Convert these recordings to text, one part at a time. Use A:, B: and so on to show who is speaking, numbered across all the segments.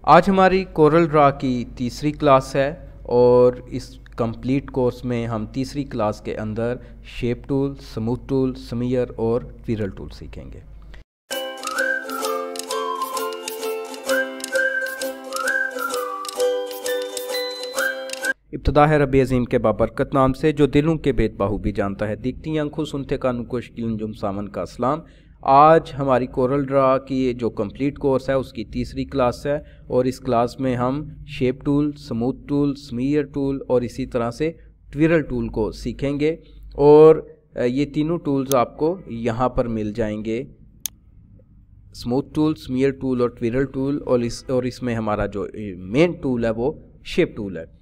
A: आज हमारी Corel Draw की तीसरी क्लास है और इस कंप्लीट कोर्स में हम तीसरी क्लास के अंदर shape tool, smooth tool, smear और ट्विरल टूल सीखेंगे। इब्तदा है रब्बी अज़ीम के बाबरकत नाम से जो दिलों के बेतबाहू भी जानता है, दिखती आंखों सुनते कानों को शकील जुम सामन का अस्सलाम। आज हमारी कोरल ड्रा की जो कंप्लीट कोर्स है उसकी तीसरी क्लास है और इस क्लास में हम shape tool, smooth tool, smear tool और इसी तरह से ट्विरल टूल को सीखेंगे। और ये तीनों टूल्स आपको यहाँ पर मिल जाएंगे, स्मूथ टूल, स्मीयर टूल और ट्विरल टूल। और इसमें हमारा जो मेन टूल है वो शेप टूल है।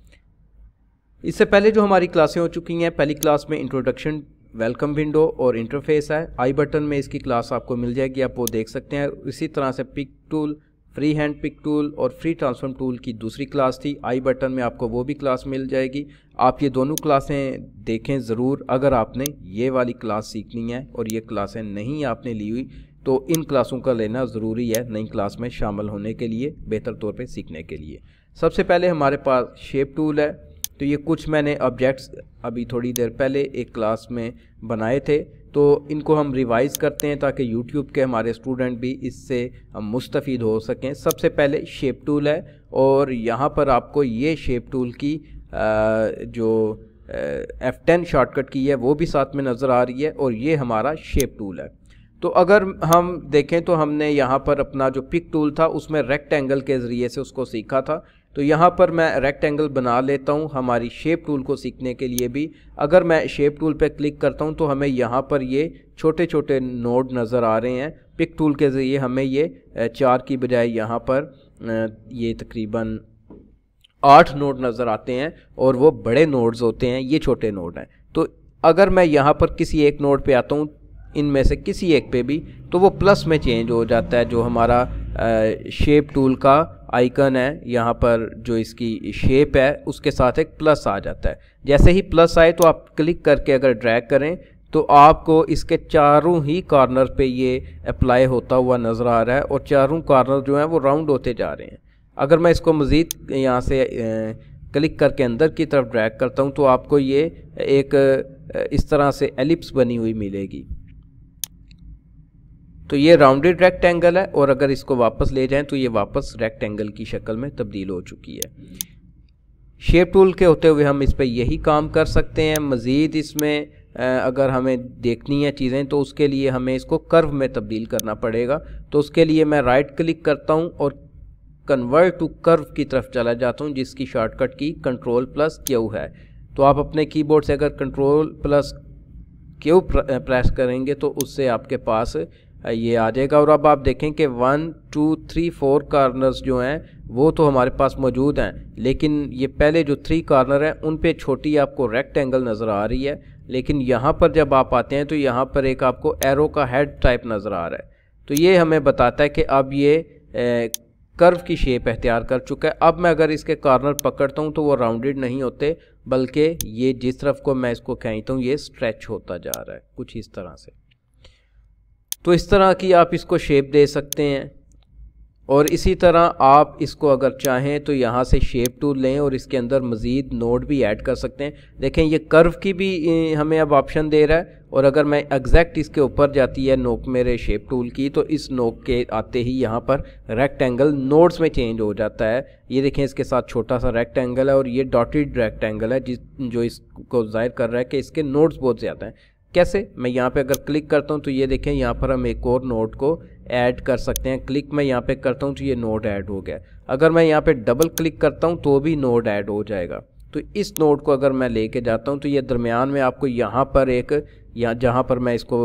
A: इससे पहले जो हमारी क्लासें हो चुकी हैं, पहली क्लास में इंट्रोडक्शन, वेलकम विंडो और इंटरफेस है। आई बटन में इसकी क्लास आपको मिल जाएगी, आप वो देख सकते हैं। इसी तरह से pick tool, free hand pick tool और फ्री ट्रांसफॉर्म टूल की दूसरी क्लास थी। आई बटन में आपको वो भी क्लास मिल जाएगी। आप ये दोनों क्लासें देखें ज़रूर। अगर आपने ये वाली क्लास सीखनी है और ये क्लासें नहीं आपने ली हुई तो इन क्लासों का लेना ज़रूरी है नई क्लास में शामिल होने के लिए, बेहतर तौर पर सीखने के लिए। सबसे पहले हमारे पास शेप टूल है। तो ये कुछ मैंने ऑब्जेक्ट्स अभी थोड़ी देर पहले एक क्लास में बनाए थे, तो इनको हम रिवाइज़ करते हैं ताकि YouTube के हमारे स्टूडेंट भी इससे मुस्तफ़ीद हो सकें। सबसे पहले शेप टूल है और यहाँ पर आपको ये शेप टूल की जो F10 शॉर्टकट की है वो भी साथ में नज़र आ रही है और ये हमारा शेप टूल है। तो अगर हम देखें तो हमने यहाँ पर अपना जो पिक टूल था उसमें रेक्टेंगल के ज़रिए से उसको सीखा था। तो यहाँ पर मैं रेक्टेंगल बना लेता हूँ हमारी शेप टूल को सीखने के लिए भी। अगर मैं शेप टूल पे क्लिक करता हूँ तो हमें यहाँ पर ये छोटे छोटे नोड नज़र आ रहे हैं। पिक टूल के ज़रिए हमें ये 4 की बजाय यहाँ पर ये तकरीबन 8 नोड नज़र आते हैं और वो बड़े नोड्स होते हैं, ये छोटे नोड हैं। तो अगर मैं यहाँ पर किसी एक नोड पे आता हूँ, इनमें से किसी एक पे भी, तो वो प्लस में चेंज हो जाता है। जो हमारा शेप टूल का आइकन है, यहाँ पर जो इसकी शेप है उसके साथ एक प्लस आ जाता है। जैसे ही प्लस आए तो आप क्लिक करके अगर ड्रैग करें तो आपको इसके चारों ही कॉर्नर पे ये अप्लाई होता हुआ नज़र आ रहा है और चारों कॉर्नर जो हैं वो राउंड होते जा रहे हैं। अगर मैं इसको मज़ीद यहाँ से क्लिक करके अंदर की तरफ ड्रैग करता हूँ तो आपको ये एक इस तरह से एलिप्स बनी हुई मिलेगी। तो ये राउंडेड रेक्टेंगल है और अगर इसको वापस ले जाएं तो ये वापस रेक्टेंगल की शक्ल में तब्दील हो चुकी है। शेप टूल के होते हुए हम इस पर यही काम कर सकते हैं। मज़ीद इसमें अगर हमें देखनी है चीज़ें तो उसके लिए हमें इसको कर्व में तब्दील करना पड़ेगा। तो उसके लिए मैं राइट क्लिक करता हूँ और कन्वर्ट टू कर्व की तरफ चला जाता हूँ, जिसकी शॉर्टकट की Ctrl+Q है। तो आप अपने कीबोर्ड से अगर Ctrl+Q प्रेस करेंगे तो उससे आपके पास ये आ जाएगा। और अब आप देखें कि 1 2 3 4 कॉर्नर्स जो हैं वो तो हमारे पास मौजूद हैं, लेकिन ये पहले जो 3 कॉर्नर हैं उन पे छोटी आपको रेक्टेंगल नज़र आ रही है। लेकिन यहाँ पर जब आप आते हैं तो यहाँ पर एक आपको एरो का हेड टाइप नज़र आ रहा है। तो ये हमें बताता है कि अब ये कर्व की शेप अख्तियार कर चुका है। अब मैं अगर इसके कॉर्नर पकड़ता हूँ तो वो राउंडेड नहीं होते, बल्कि ये जिस तरफ को मैं इसको खींचता हूँ ये स्ट्रेच होता जा रहा है कुछ इस तरह से। तो इस तरह की आप इसको शेप दे सकते हैं। और इसी तरह आप इसको अगर चाहें तो यहाँ से शेप टूल लें और इसके अंदर मज़ीद नोड भी ऐड कर सकते हैं। देखें ये कर्व की भी हमें अब ऑप्शन दे रहा है। और अगर मैं एग्जैक्ट इसके ऊपर जाती है नोक मेरे शेप टूल की, तो इस नोक के आते ही यहाँ पर रेक्टेंगल नोड्स में चेंज हो जाता है। ये देखें इसके साथ छोटा सा रेक्टेंगल है और ये डॉटेड रेक्टेंगल है जो इसको जाहिर कर रहा है कि इसके नोड्स बहुत ज़्यादा हैं। कैसे? मैं यहाँ पे अगर क्लिक करता हूँ तो ये देखें यहाँ पर हम एक और नोड को ऐड कर सकते हैं। क्लिक मैं यहाँ पे करता हूँ तो ये नोड ऐड हो गया। अगर मैं यहाँ पे डबल क्लिक करता हूँ तो भी नोड ऐड हो जाएगा। तो इस नोड को अगर मैं लेके जाता हूँ तो ये दरमियान में आपको यहाँ पर जहाँ पर मैं इसको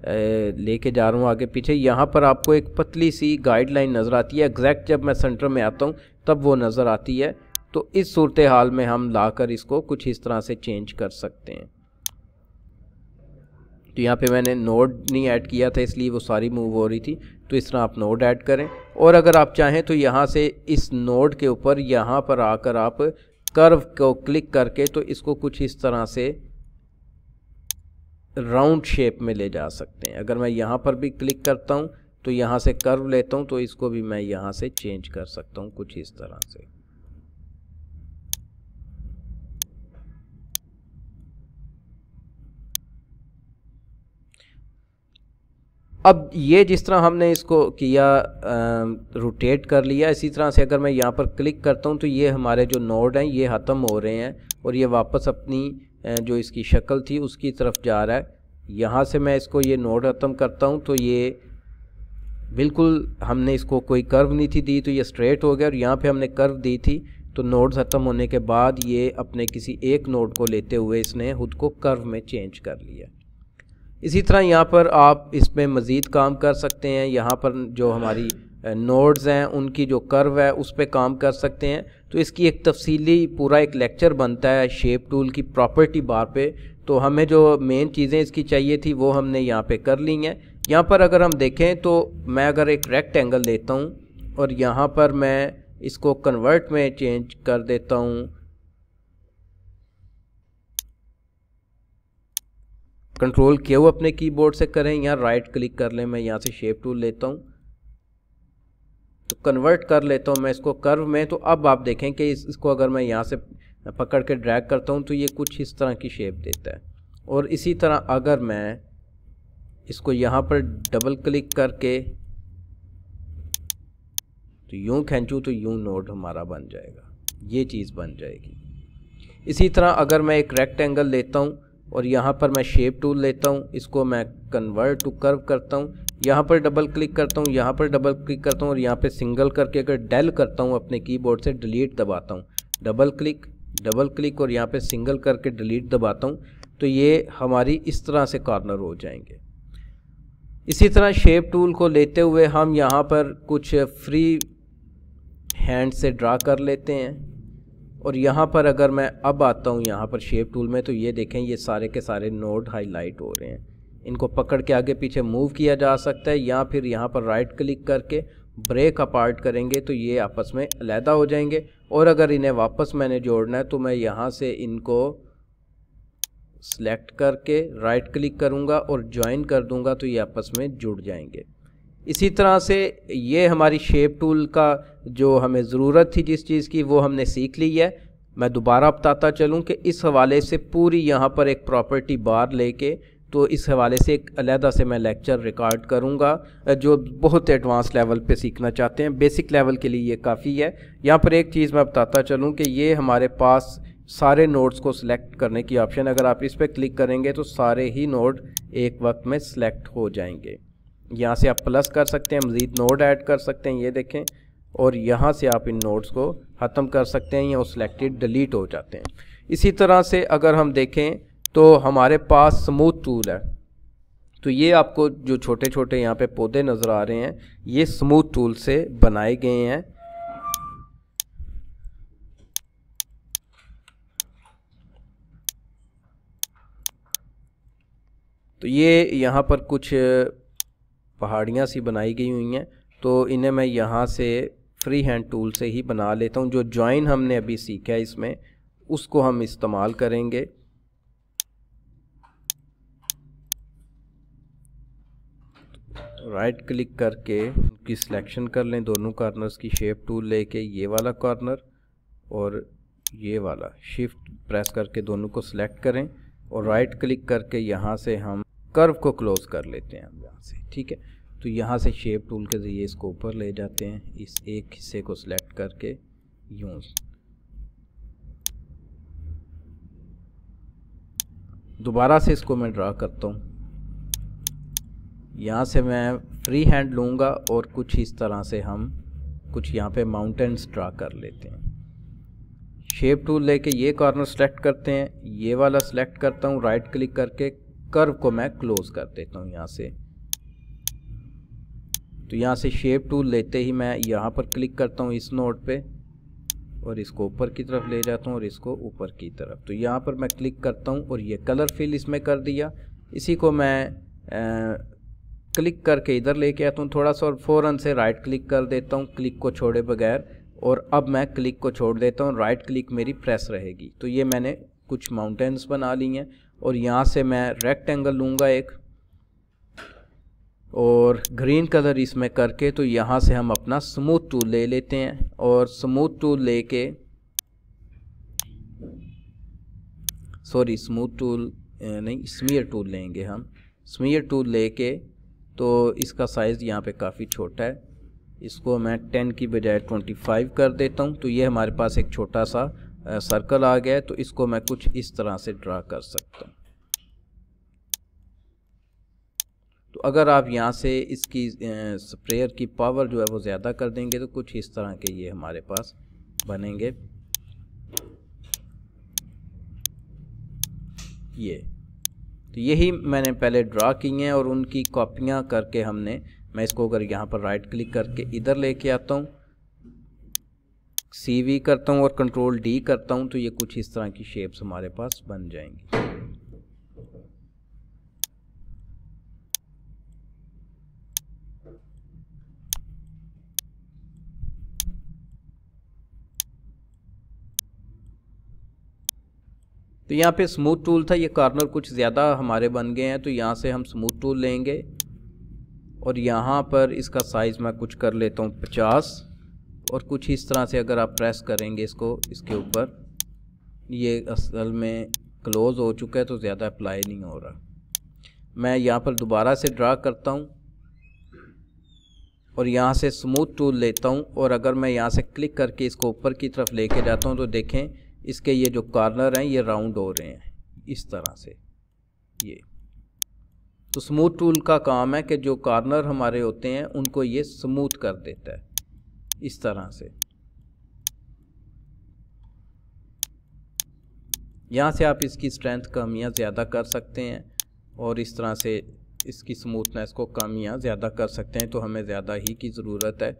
A: लेके जा रहा हूँ आगे पीछे, यहाँ पर आपको एक पतली सी गाइडलाइन नज़र आती है। एग्जैक्ट जब मैं सेंटर में आता हूँ तब वो नज़र आती है। तो इस सूरत हाल में हम लाकर इसको कुछ इस तरह से चेंज कर सकते हैं। तो यहाँ पे मैंने नोड नहीं ऐड किया था इसलिए वो सारी मूव हो रही थी। तो इस तरह आप नोड ऐड करें। और अगर आप चाहें तो यहाँ से इस नोड के ऊपर यहाँ पर आकर आप कर्व को क्लिक करके तो इसको कुछ इस तरह से राउंड शेप में ले जा सकते हैं। अगर मैं यहाँ पर भी क्लिक करता हूँ तो यहाँ से कर्व लेता हूँ, तो इसको भी मैं यहाँ से चेंज कर सकता हूँ कुछ इस तरह से। अब ये जिस तरह हमने इसको किया, रोटेट कर लिया, इसी तरह से अगर मैं यहाँ पर क्लिक करता हूँ तो ये हमारे जो नोड हैं ये ख़त्म हो रहे हैं और ये वापस अपनी जो इसकी शक्ल थी उसकी तरफ जा रहा है। यहाँ से मैं इसको ये नोड ख़त्म करता हूँ तो ये बिल्कुल, हमने इसको कोई कर्व नहीं थी दी तो ये स्ट्रेट हो गया, और यहाँ पे हमने कर्व दी थी तो नोड ख़त्म होने के बाद ये अपने किसी एक नोड को लेते हुए इसने खुद को कर्व में चेंज कर लिया। इसी तरह यहाँ पर आप इसमें मज़ीद काम कर सकते हैं। यहाँ पर जो हमारी नोड्स हैं उनकी जो कर्व है उस पर काम कर सकते हैं। तो इसकी एक तफसीली पूरा एक लेक्चर बनता है शेप टूल की प्रॉपर्टी बार पे। तो हमें जो मेन चीज़ें इसकी चाहिए थी वो हमने यहाँ पे कर ली हैं। यहाँ पर अगर हम देखें तो मैं अगर एक रेक्टेंगल लेता हूँ और यहाँ पर मैं इसको कन्वर्ट में चेंज कर देता हूँ, कंट्रोल Q अपने कीबोर्ड से करें या राइट क्लिक कर लें। मैं यहाँ से शेप टूल लेता हूँ तो कन्वर्ट कर लेता हूँ मैं इसको कर्व में। तो अब आप देखें कि इसको अगर मैं यहाँ से पकड़ के ड्रैग करता हूँ तो ये कुछ इस तरह की शेप देता है। और इसी तरह अगर मैं इसको यहाँ पर डबल क्लिक करके तो यूँ खींचूँ तो यूँ नोड हमारा बन जाएगा, ये चीज़ बन जाएगी। इसी तरह अगर मैं एक रेक्टेंगल लेता हूँ और यहाँ पर मैं शेप टूल लेता हूँ, इसको मैं कन्वर्ट टू कर्व करता हूँ, यहाँ पर डबल क्लिक करता हूँ, यहाँ पर डबल क्लिक करता हूँ और यहाँ पे सिंगल करके अगर डेल करता हूँ अपने कीबोर्ड से, डिलीट दबाता हूँ, डबल क्लिक और यहाँ पे सिंगल करके डिलीट दबाता हूँ, तो ये हमारी इस तरह से कॉर्नर हो जाएंगे। इसी तरह शेप टूल को लेते हुए हम यहाँ पर कुछ फ्री हैंड से ड्रा कर लेते हैं। और यहाँ पर अगर मैं अब आता हूँ यहाँ पर शेप टूल में तो ये देखें ये सारे के सारे नोड हाईलाइट हो रहे हैं। इनको पकड़ के आगे पीछे मूव किया जा सकता है या फिर यहाँ पर राइट क्लिक करके ब्रेक अपार्ट करेंगे तो ये आपस में अलहदा हो जाएंगे। और अगर इन्हें वापस मैंने जोड़ना है तो मैं यहाँ से इनको सेलेक्ट करके राइट क्लिक करूँगा और ज्वाइन कर दूँगा तो ये आपस में जुड़ जाएंगे। इसी तरह से ये हमारी शेप टूल का जो हमें ज़रूरत थी जिस चीज़ की वो हमने सीख ली है। मैं दोबारा बताता चलूँ कि इस हवाले से पूरी यहाँ पर एक प्रॉपर्टी बार लेके तो इस हवाले से एक अलहदा से मैं लेक्चर रिकॉर्ड करूँगा। जो बहुत एडवांस लेवल पे सीखना चाहते हैं, बेसिक लेवल के लिए ये काफ़ी है। यहाँ पर एक चीज़ मैं बताता चलूँ कि ये हमारे पास सारे नोड्स को सिलेक्ट करने की ऑप्शन, अगर आप इस पर क्लिक करेंगे तो सारे ही नोड एक वक्त में सिलेक्ट हो जाएंगे। यहाँ से आप प्लस कर सकते हैं, मज़ीद नोड ऐड कर सकते हैं, ये देखें, और यहाँ से आप इन नोड्स को ख़त्म कर सकते हैं या वो सिलेक्टेड डिलीट हो जाते हैं। इसी तरह से अगर हम देखें तो हमारे पास स्मूथ टूल है। तो ये आपको जो छोटे छोटे यहाँ पे पौधे नज़र आ रहे हैं ये स्मूथ टूल से बनाए गए हैं। तो ये यहाँ पर कुछ पहाड़ियाँ सी बनाई गई हुई हैं, तो इन्हें मैं यहाँ से फ्री हैंड टूल से ही बना लेता हूँ। जो जॉइन हमने अभी सीखा है इसमें उसको हम इस्तेमाल करेंगे। राइट क्लिक करके उनकी सिलेक्शन कर लें, दोनों कॉर्नर्स की शेप टूल लेके ये वाला कॉर्नर और ये वाला, शिफ्ट प्रेस करके दोनों को सिलेक्ट करें और राइट क्लिक करके यहाँ से हम कर्व को क्लोज कर लेते हैं हम यहाँ से, ठीक है। तो यहाँ से शेप टूल के ज़रिए इसको ऊपर ले जाते हैं, इस एक हिस्से को सिलेक्ट करके यूँ दोबारा से इसको मैं ड्रा करता हूँ। यहाँ से मैं फ्री हैंड लूँगा और कुछ इस तरह से हम कुछ यहाँ पे माउंटेन्स ड्रा कर लेते हैं। शेप टूल लेके ये कॉर्नर सेलेक्ट करते हैं, ये वाला सेलेक्ट करता हूँ, राइट क्लिक करके कर्व को मैं क्लोज कर देता हूँ यहाँ से। तो यहाँ से शेप टूल लेते ही मैं यहाँ पर क्लिक करता हूँ इस नोड पे और इसको ऊपर की तरफ ले जाता हूँ और इसको ऊपर की तरफ। तो यहाँ पर मैं क्लिक करता हूँ और ये कलर फिल इसमें कर दिया। इसी को मैं क्लिक करके इधर लेके आता हूँ थोड़ा सा और फ़ौरन से राइट क्लिक कर देता हूँ क्लिक को छोड़े बगैर, और अब मैं क्लिक को छोड़ देता हूँ, राइट क्लिक मेरी प्रेस रहेगी। तो ये मैंने कुछ माउंटेन्स बना ली हैं और यहाँ से मैं रेक्टेंगल लूँगा एक, और ग्रीन कलर इसमें करके तो यहाँ से हम अपना स्मूथ टूल ले लेते हैं और स्मूथ टूल लेके स्मूथ टूल नहीं, स्मीयर टूल लेंगे हम। स्मीयर टूल लेके तो इसका साइज़ यहाँ पे काफ़ी छोटा है, इसको मैं 10 की बजाय 25 कर देता हूँ। तो ये हमारे पास एक छोटा सा सर्कल आ गया है। तो इसको मैं कुछ इस तरह से ड्रा कर सकता हूँ। तो अगर आप यहाँ से इसकी स्प्रेयर की पावर जो है वो ज़्यादा कर देंगे तो कुछ इस तरह के ये हमारे पास बनेंगे। ये तो यही मैंने पहले ड्रा किए हैं और उनकी कॉपियाँ करके मैं इसको अगर यहाँ पर राइट क्लिक करके इधर लेके आता हूँ, CV करता हूँ और कंट्रोल D करता हूँ, तो ये कुछ इस तरह की शेप्स हमारे पास बन जाएंगी। तो यहाँ पे स्मूथ टूल था, ये कॉर्नर कुछ ज़्यादा हमारे बन गए हैं, तो यहाँ से हम स्मूथ टूल लेंगे और यहाँ पर इसका साइज़ मैं कुछ कर लेता हूँ 50 और कुछ इस तरह से अगर आप प्रेस करेंगे इसको इसके ऊपर, ये असल में क्लोज हो चुका है तो ज़्यादा अप्लाई नहीं हो रहा। मैं यहाँ पर दोबारा से ड्रा करता हूँ और यहाँ से स्मूथ टूल लेता हूँ और अगर मैं यहाँ से क्लिक करके इसको ऊपर की तरफ लेके जाता हूँ तो देखें इसके ये जो कॉर्नर हैं ये राउंड हो रहे हैं इस तरह से। ये तो स्मूथ टूल का काम है कि जो कॉर्नर हमारे होते हैं उनको ये स्मूथ कर देता है इस तरह से। यहाँ से आप इसकी स्ट्रेंथ कम या ज़्यादा कर सकते हैं और इस तरह से इसकी स्मूथनेस को कम या ज़्यादा कर सकते हैं, तो हमें ज़्यादा ही की ज़रूरत है।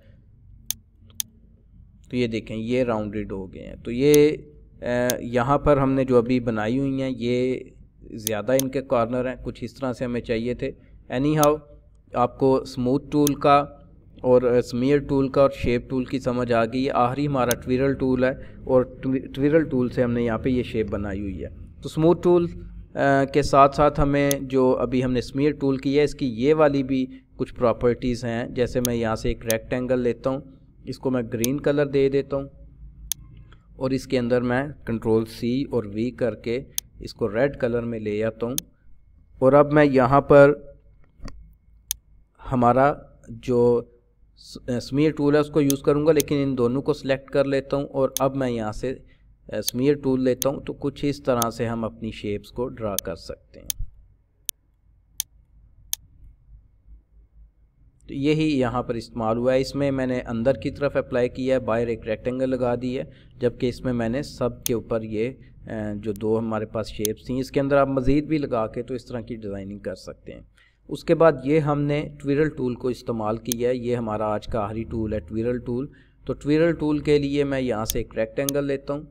A: तो ये देखें ये राउंडेड हो गए हैं। तो ये यहाँ पर हमने जो अभी बनाई हुई हैं ये ज़्यादा इनके कॉर्नर हैं, कुछ इस तरह से हमें चाहिए थे। एनी हाउ आपको स्मूथ टूल का और स्मीयर टूल का और शेप टूल की समझ आ गई है। आखिरी हमारा ट्विरल टूल है और ट्विरल टूल से हमने यहाँ पे ये शेप बनाई हुई है। तो स्मूथ टूल के साथ साथ हमें जो अभी हमने स्मीयर टूल की है इसकी ये वाली भी कुछ प्रॉपर्टीज़ हैं। जैसे मैं यहाँ से एक रेक्टेंगल लेता हूँ, इसको मैं ग्रीन कलर दे देता हूँ और इसके अंदर मैं कंट्रोल C और V करके इसको रेड कलर में ले आता हूँ। और अब मैं यहाँ पर हमारा जो स्मीयर टूल है उसको यूज़ करूँगा, लेकिन इन दोनों को सिलेक्ट कर लेता हूँ और अब मैं यहाँ से स्मीयर टूल लेता हूँ। तो कुछ इस तरह से हम अपनी शेप्स को ड्रा कर सकते हैं। तो यही यहाँ पर इस्तेमाल हुआ है। इसमें मैंने अंदर की तरफ अप्लाई किया है, बाहर एक रेक्टेंगल लगा दी है, जबकि इसमें मैंने सब के ऊपर ये जो दो हमारे पास शेप्स थी इसके अंदर आप मज़ीद भी लगा के तो इस तरह की डिज़ाइनिंग कर सकते हैं। उसके बाद ये हमने ट्विरल टूल को इस्तेमाल किया है। ये हमारा आज का आखिरी टूल है ट्विरल टूल। तो ट्विरल टूल के लिए मैं यहाँ से एक रेक्टेंगल लेता हूँ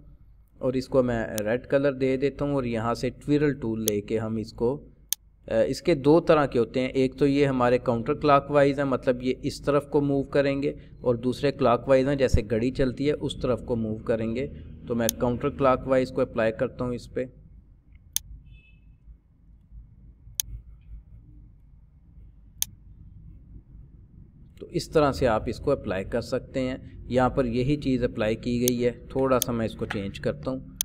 A: और इसको मैं रेड कलर दे देता हूँ और यहाँ से ट्विरल टूल लेके हम इसको इसके दो तरह के होते हैं। एक तो ये हमारे काउंटर क्लॉकवाइज है, मतलब ये इस तरफ को मूव करेंगे, और दूसरे क्लॉकवाइज हैं जैसे घड़ी चलती है उस तरफ को मूव करेंगे। तो मैं काउंटर क्लॉकवाइज को अप्लाई करता हूँ इस पर। तो इस तरह से आप इसको अप्लाई कर सकते हैं। यहाँ पर यही चीज़ अप्लाई की गई है। थोड़ा सा मैं इसको चेंज करता हूँ,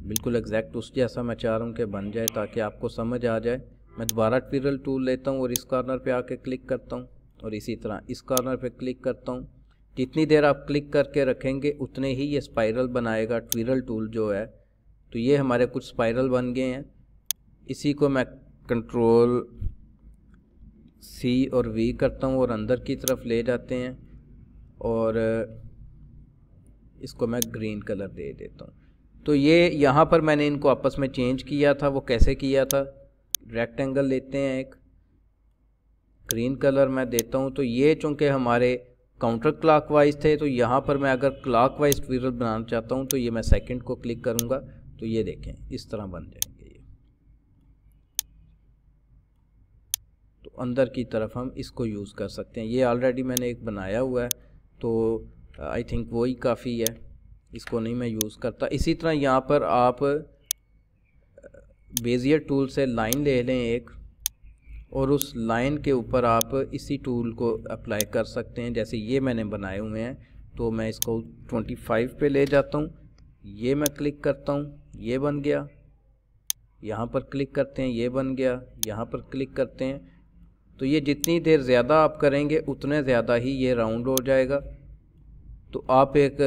A: बिल्कुल एग्जैक्ट उस जैसा मैं चाह रहा हूँ कि बन जाए ताकि आपको समझ आ जाए। मैं दोबारा ट्विरल टूल लेता हूँ और इस कॉर्नर पे आके क्लिक करता हूँ और इसी तरह इस कॉर्नर पे क्लिक करता हूँ। जितनी देर आप क्लिक करके रखेंगे उतने ही ये स्पाइरल बनाएगा ट्विरल टूल जो है। तो ये हमारे कुछ स्पाइरल बन गए हैं। इसी को मैं कंट्रोल C और V करता हूँ और अंदर की तरफ ले जाते हैं और इसको मैं ग्रीन कलर दे देता हूँ। तो ये यहाँ पर मैंने इनको आपस में चेंज किया था। वो कैसे किया था, रेक्टेंगल लेते हैं, एक ग्रीन कलर मैं देता हूँ। तो ये चूँकि हमारे काउंटर क्लॉकवाइज थे, तो यहाँ पर मैं अगर क्लॉकवाइज ट्विरल बनाना चाहता हूँ तो ये मैं सेकंड को क्लिक करूँगा तो ये देखें इस तरह बन जाएंगे ये। तो अंदर की तरफ हम इसको यूज़ कर सकते हैं। ये ऑलरेडी मैंने एक बनाया हुआ है तो आई थिंक वही काफ़ी है, इसको नहीं मैं यूज़ करता। इसी तरह यहाँ पर आप बेजियर टूल से लाइन ले लें एक और उस लाइन के ऊपर आप इसी टूल को अप्लाई कर सकते हैं। जैसे ये मैंने बनाए हुए हैं तो मैं इसको 25 पे ले जाता हूँ, ये मैं क्लिक करता हूँ, ये बन गया। यहाँ पर क्लिक करते हैं, ये बन गया। यहाँ पर क्लिक करते हैं तो ये जितनी देर ज़्यादा आप करेंगे उतने ज़्यादा ही ये राउंड हो जाएगा। तो आप एक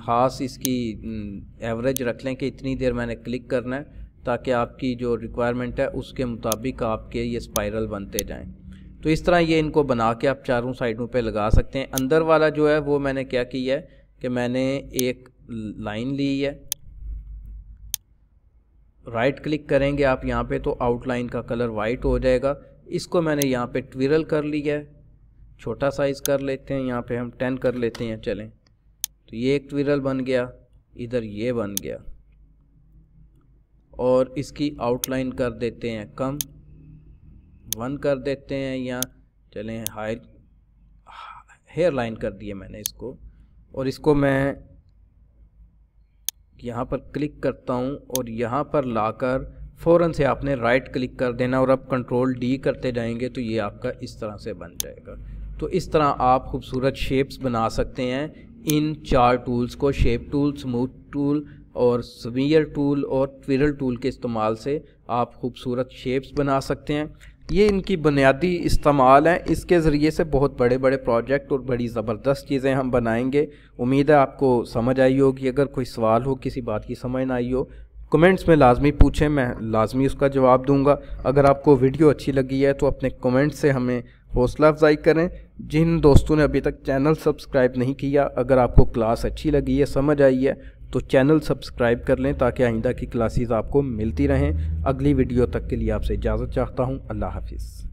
A: खास इसकी एवरेज रख लें कि इतनी देर मैंने क्लिक करना है, ताकि आपकी जो रिक्वायरमेंट है उसके मुताबिक आपके ये स्पाइरल बनते जाएं। तो इस तरह ये इनको बना के आप चारों साइडों पे लगा सकते हैं। अंदर वाला जो है वो मैंने क्या किया है कि मैंने एक लाइन ली है, राइट क्लिक करेंगे आप यहाँ पे तो आउटलाइन का कलर वाइट हो जाएगा। इसको मैंने यहाँ पे ट्विरल कर लिया है, छोटा साइज़ कर लेते हैं, यहाँ पे हम 10 कर लेते हैं। चलें, तो ये एक ट्विरल बन गया, इधर ये बन गया, और इसकी आउटलाइन कर देते हैं कम, 1 कर देते हैं, या चलें हाई हेयर लाइन कर दिए मैंने इसको। और इसको मैं यहाँ पर क्लिक करता हूँ और यहाँ पर लाकर फ़ौरन से आपने राइट क्लिक कर देना और अब कंट्रोल डी करते जाएंगे तो ये आपका इस तरह से बन जाएगा। तो इस तरह आप खूबसूरत शेप्स बना सकते हैं इन 4 टूल्स को, शेप टूल, स्मूथ टूल और स्फीयर टूल और ट्विरल टूल के इस्तेमाल से आप खूबसूरत शेप्स बना सकते हैं। ये इनकी बुनियादी इस्तेमाल हैं, इसके ज़रिए से बहुत बड़े बड़े प्रोजेक्ट और बड़ी ज़बरदस्त चीज़ें हम बनाएंगे। उम्मीद है आपको समझ आई होगी। अगर कोई सवाल हो, किसी बात की समझ ना आई हो, कमेंट्स में लाजमी पूछें, मैं लाजमी उसका जवाब दूंगा। अगर आपको वीडियो अच्छी लगी है तो अपने कमेंट्स से हमें हौसला अफजाई करें। जिन दोस्तों ने अभी तक चैनल सब्सक्राइब नहीं किया, अगर आपको क्लास अच्छी लगी है, समझ आई है, तो चैनल सब्सक्राइब कर लें ताकि आइंदा की क्लासेस आपको मिलती रहें। अगली वीडियो तक के लिए आपसे इजाज़त चाहता हूँ। अल्लाह हाफिज़।